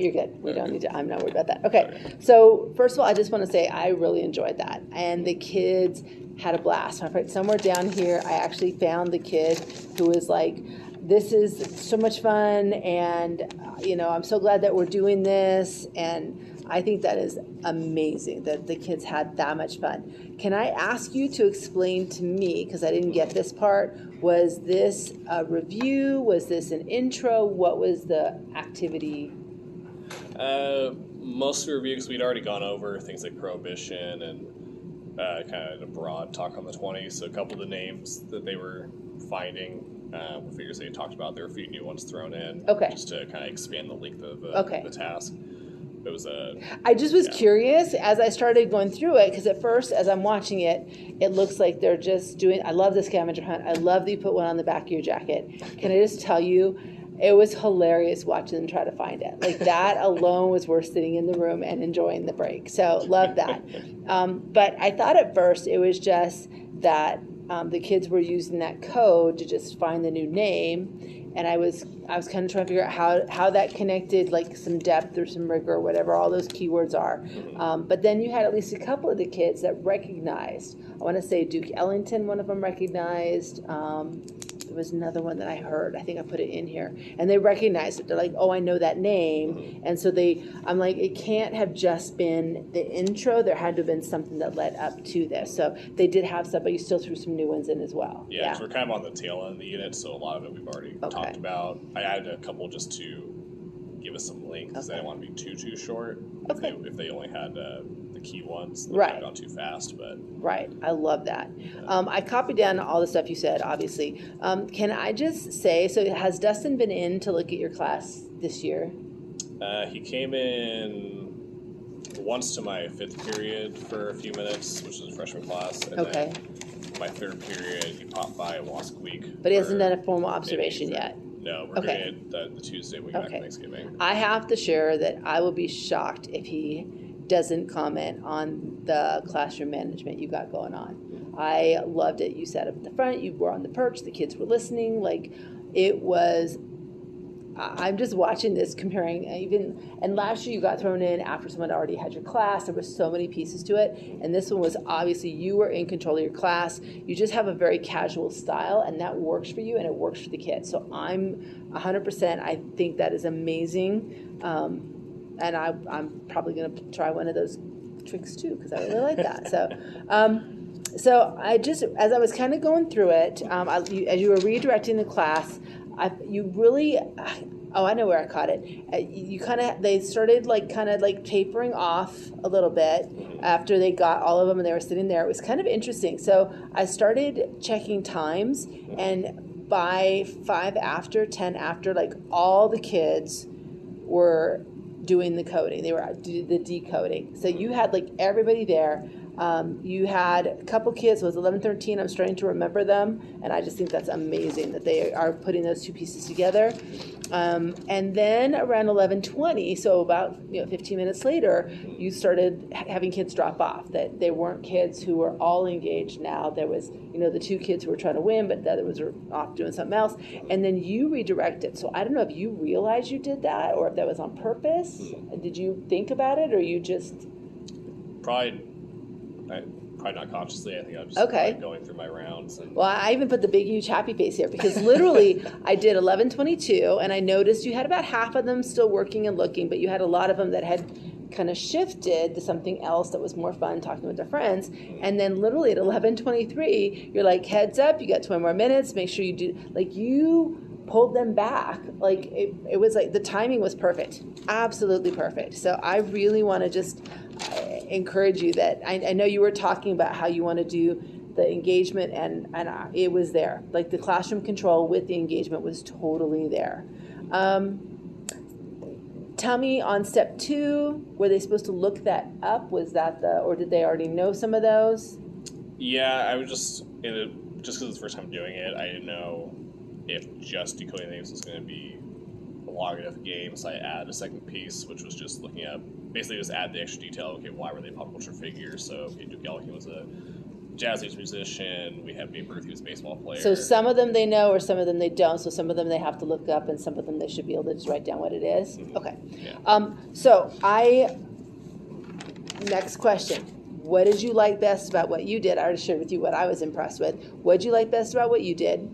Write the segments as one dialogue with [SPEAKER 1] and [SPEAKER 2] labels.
[SPEAKER 1] You're good. We don't need to. I'm not worried about that. Okay. So first of all, I just want to say I really enjoyed that, and the kids had a blast. Somewhere down here, I actually found the kid who was like, "This is so much fun," and I'm so glad that we're doing this, and I think that is amazing that the kids had that much fun. Can I ask you to explain to me, because I didn't get this part, was this a review? Was this an intro? What was the activity?
[SPEAKER 2] Most of the reviews we'd already gone over, things like Prohibition and kind of a broad talk on the 20s. So a couple of the names that they were finding were figures they had talked about. There were a few new ones thrown in, just to kind of expand the length of the task. It was
[SPEAKER 1] I just was curious as I started going through it, because at first, as I'm watching it, it looks like they're just doing. I love the scavenger hunt. I love that you put one on the back of your jacket. Can I just tell you? It was hilarious watching them try to find it. Like, that alone was worth sitting in the room and enjoying the break. So love that. But I thought at first it was just that the kids were using that code to just find the new name. And I was kind of trying to figure out how that connected, like some depth or some rigor or whatever all those keywords are. But then you had at least a couple of the kids that recognized. I want to say Duke Ellington, one of them recognized. There was another one that I heard. I think I put it in here. And they recognized it. They're like, oh, I know that name. And so I'm like, it can't have just been the intro. There had to have been something that led up to this. So they did have stuff, but you still threw some new ones in as well.
[SPEAKER 2] Yeah, because we're kind of on the tail end of the unit, so a lot of it we've already talked about. I added a couple just to give us some length, because I didn't want to be too short. If they only had the key ones, they would have gone too fast. But
[SPEAKER 1] right, I love that. I copied down all the stuff you said, obviously. Can I just say, so has Dustin been in to look at your class this year?
[SPEAKER 2] He came in once to my 5th period for a few minutes, which was a freshman class. And then my 3rd period, he popped by Wasqueak.
[SPEAKER 1] But he hasn't done a formal observation yet.
[SPEAKER 2] No, we're doing it the Tuesday week after Thanksgiving.
[SPEAKER 1] I have to share that I will be shocked if he doesn't comment on the classroom management you got going on. I loved it. You sat up at the front, you were on the perch, the kids were listening. Like, it was, I'm just watching this, comparing and last year you got thrown in after someone already had your class. There were so many pieces to it. And this one was obviously you were in control of your class. You just have a very casual style, and that works for you and it works for the kids. So I'm 100%, I think that is amazing. And I'm probably going to try one of those tricks too, because I really like that. So I just, as I was kind of going through it, as you were redirecting the class, you really, I know where I caught it. They started kind of tapering off a little bit after they got all of them and they were sitting there. It was kind of interesting. So I started checking times, and by 5 after, 10 after, like, all the kids were doing the coding. They were the decoding. So you had like everybody there. You had a couple kids, it was 11, 13. I'm starting to remember them. And I just think that's amazing that they are putting those two pieces together. And then around 11:20, so about 15 minutes later, you started having kids drop off. That they weren't kids who were all engaged now. There was, the 2 kids who were trying to win, but the others were off doing something else. And then you redirected. So I don't know if you realized you did that or if that was on purpose. Did you think about it, or you just...
[SPEAKER 2] Probably not consciously. I think I was just going through my rounds.
[SPEAKER 1] Well, I even put the big, huge happy face here because literally I did 11:22, and I noticed you had about half of them still working and looking, but you had a lot of them that had kind of shifted to something else that was more fun, talking with their friends. And then literally at 11:23, you're like, heads up, you got 20 more minutes. Make sure you do, like, you pulled them back. Like, it was like the timing was perfect, absolutely perfect. So I really want to just encourage you that I know you were talking about how you want to do the engagement, and it was there. Like, the classroom control with the engagement was totally there. Tell me, on step 2, were they supposed to look that up? Was that or did they already know some of those?
[SPEAKER 2] Yeah, I was just because it's the first time doing it, I didn't know if just decoding names was going to be a long enough game, so I added a second piece, which was just looking up, basically just add the extra detail. Okay, why were they pop culture figures? So Duke Ellington was a jazz musician. We have Babe Ruth, who's a baseball player.
[SPEAKER 1] So some of them they know, or some of them they don't. So some of them they have to look up, and some of them they should be able to just write down what it is.
[SPEAKER 2] Mhm.
[SPEAKER 1] Okay.
[SPEAKER 2] Yeah.
[SPEAKER 1] Next question. What did you like best about what you did? I already shared with you what I was impressed with. What did you like best about what you did?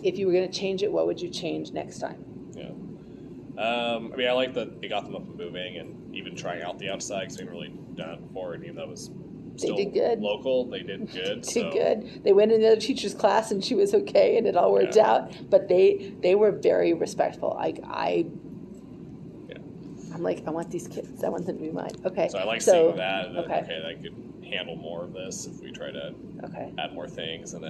[SPEAKER 1] If you were going to change it, what would you change next time?
[SPEAKER 2] Yeah. I mean, I like that it got them up and moving, and even trying out the outside because we hadn't really done it before, and even though it was still
[SPEAKER 1] did good.
[SPEAKER 2] local, they did good.
[SPEAKER 1] Did good. They went in the other teacher's class, and she was okay, and it all worked
[SPEAKER 2] Yeah.
[SPEAKER 1] out. But they were very respectful. I'm like, I want these kids. I want them to be mine. Okay.
[SPEAKER 2] So I like seeing that, and then,
[SPEAKER 1] okay.
[SPEAKER 2] I could handle more of this if we try to
[SPEAKER 1] Okay.
[SPEAKER 2] add more things, and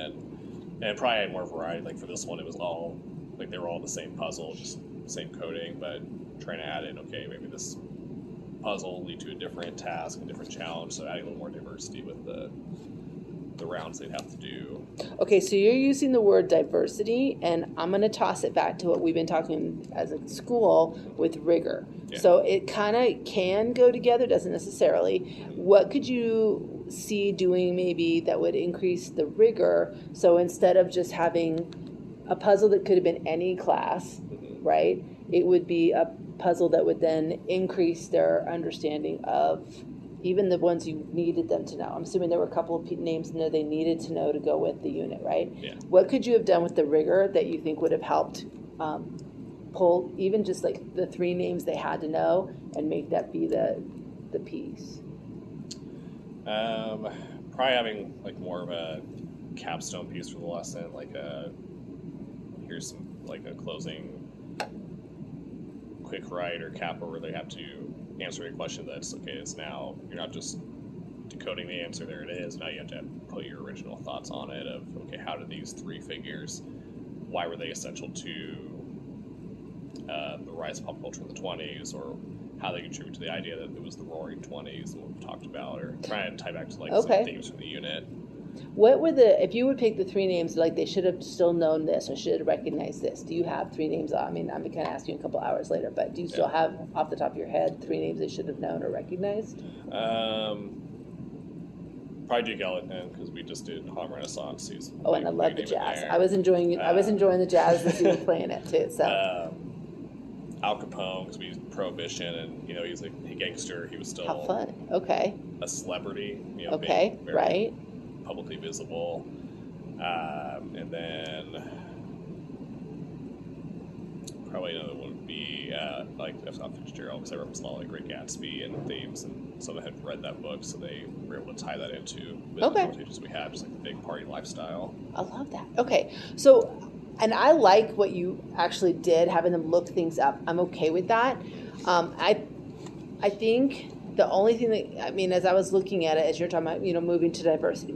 [SPEAKER 2] probably add more variety. Like for this one, it was all, like they were all the same puzzle, just same coding, but trying to add in, okay, maybe this puzzle will lead to a different task, a different challenge, so adding a little more diversity with the rounds they'd have to do.
[SPEAKER 1] Okay, so you're using the word diversity, and I'm going to toss it back to what we've been talking as a school with rigor.
[SPEAKER 2] Yeah.
[SPEAKER 1] So it kind of can go together, doesn't necessarily. What could you see doing maybe that would increase the rigor? So instead of just having a puzzle that could have been any class, right? It would be a puzzle that would then increase their understanding of even the ones you needed them to know. I'm assuming there were a couple of names in there they needed to know to go with the unit, right?
[SPEAKER 2] Yeah.
[SPEAKER 1] What could you have done with the rigor that you think would have helped pull even just like the 3 names they had to know and make that be the piece?
[SPEAKER 2] Probably having like more of a capstone piece for the lesson, like here's some like a closing quick write or kappa where they have to answer a question that's okay. It's now you're not just decoding the answer. There it is. Now you have to put your original thoughts on it. Of okay, how did these 3 figures? Why were they essential to the rise of pop culture in the 20s, or how they contribute to the idea that it was the Roaring 20s and what we talked about, or trying to tie back to like some themes from the unit.
[SPEAKER 1] What were if you would pick the 3 names, like they should have still known this or should have recognized this? Do you have 3 names? I mean, I'm going to ask you in a couple hours later, but do you still have off the top of your head 3 names they should have known or recognized?
[SPEAKER 2] Probably Duke Ellington because we just did Harlem Renaissance.
[SPEAKER 1] Oh, and I love the jazz. I was enjoying the jazz as you were playing it too. So
[SPEAKER 2] Al Capone because we used Prohibition, and he's a gangster. He was still
[SPEAKER 1] how fun. Okay.
[SPEAKER 2] A celebrity.
[SPEAKER 1] Okay.
[SPEAKER 2] Being very
[SPEAKER 1] right.
[SPEAKER 2] Publicly visible, and then probably another one would be like F. Scott Fitzgerald because I referenced a lot of like Great Gatsby and themes, and some had read that book, so they were able to tie that into the conversations we had, just like the big party lifestyle.
[SPEAKER 1] I love that. Okay, so, and I like what you actually did, having them look things up. I'm okay with that. I think the only thing that, I mean, as I was looking at it, as you're talking about, moving to diversity,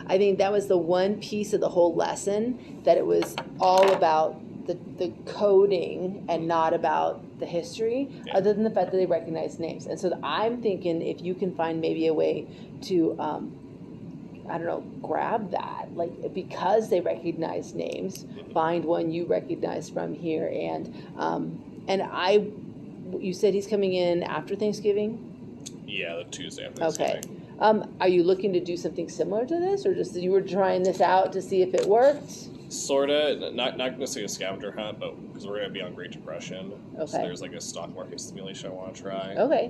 [SPEAKER 1] I think that was the one piece of the whole lesson that it was all about the coding and not about the history, other than the fact that they recognize names. And so I'm thinking if you can find maybe a way to, grab that, like because they recognize names, find one you recognize from here. And you said he's coming in after Thanksgiving?
[SPEAKER 2] Yeah, the Tuesday after Thanksgiving.
[SPEAKER 1] Okay. Are you looking to do something similar to this, or just you were trying this out to see if it worked?
[SPEAKER 2] Sorta, not necessarily a scavenger hunt, but because we're gonna be on Great Depression,
[SPEAKER 1] okay.
[SPEAKER 2] So there's like a stock market simulation I want to try.
[SPEAKER 1] Okay.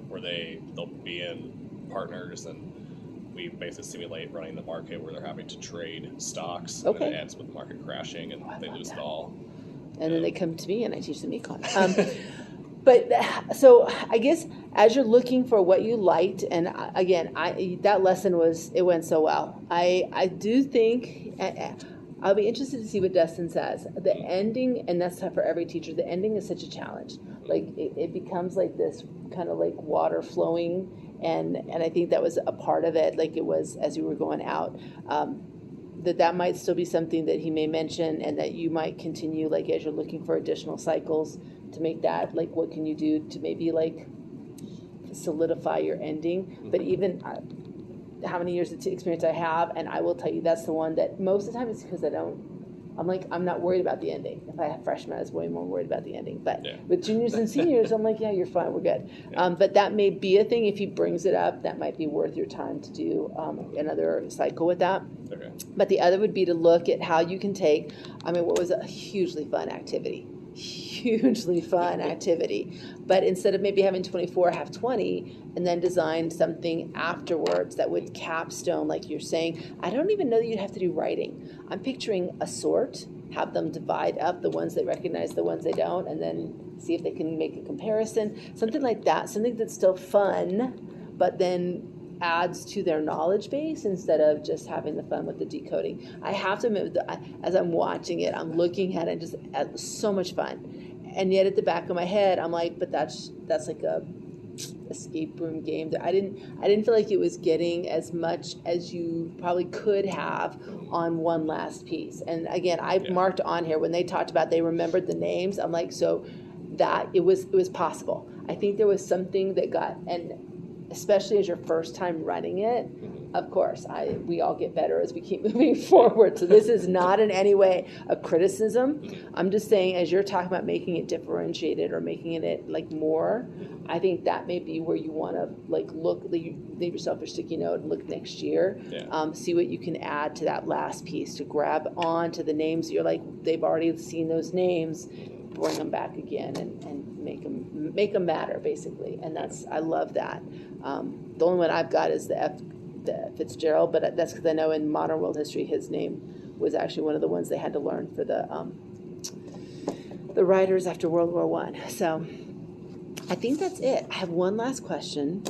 [SPEAKER 2] Where they'll be in partners, and we basically simulate running the market where they're having to trade stocks, and then it ends with the market crashing, and they lose it all.
[SPEAKER 1] And then they come to me, and I teach them econ. But so I guess as you're looking for what you liked, and again, that lesson went so well. I do think I'll be interested to see what Dustin says. The ending, and that's tough for every teacher. The ending is such a challenge. Like it becomes like this kind of like water flowing, and I think that was a part of it. Like it was as you were going out. That might still be something that he may mention, and that you might continue like as you're looking for additional cycles to make that, like what can you do to maybe like solidify your ending. But even how many years of experience I have, and I will tell you that's the one that most of the time it's because I don't I'm like, I'm not worried about the ending. If I have freshmen, I was way more worried about the ending. But
[SPEAKER 2] Yeah.
[SPEAKER 1] with juniors and seniors, I'm like, yeah, you're fine, we're good.
[SPEAKER 2] Yeah.
[SPEAKER 1] But that may be a thing. If he brings it up, that might be worth your time to do another cycle with that.
[SPEAKER 2] Okay.
[SPEAKER 1] But the other would be to look at how you can take, what was a hugely fun activity? Hugely fun activity. But instead of maybe having 24, have 20, and then design something afterwards that would capstone, like you're saying. I don't even know that you'd have to do writing. I'm picturing a sort, have them divide up the ones they recognize, the ones they don't, and then see if they can make a comparison. Something like that, something that's still fun, but then adds to their knowledge base instead of just having the fun with the decoding. I have to admit, as I'm watching it, I'm looking at it, just so much fun. And yet at the back of my head, I'm like, but that's like a escape room game. I didn't feel like it was getting as much as you probably could have on one last piece. And again, I've marked on here when they talked about they remembered the names. I'm like, so that it was possible. I think there was something that got, and especially as your first time running it, of course, we all get better as we keep moving forward. So this is not in any way a criticism. I'm just saying, as you're talking about making it differentiated or making it like more, I think that may be where you want to like look, leave yourself a sticky note and look next year.
[SPEAKER 2] Yeah.
[SPEAKER 1] See what you can add to that last piece to grab on to the names. You're like, they've already seen those names, bring them back again and make them matter, basically. And I love that. The only one I've got is the Fitzgerald, but that's because I know in modern world history his name was actually one of the ones they had to learn for the writers after World War I. So I think that's it. I have one last question.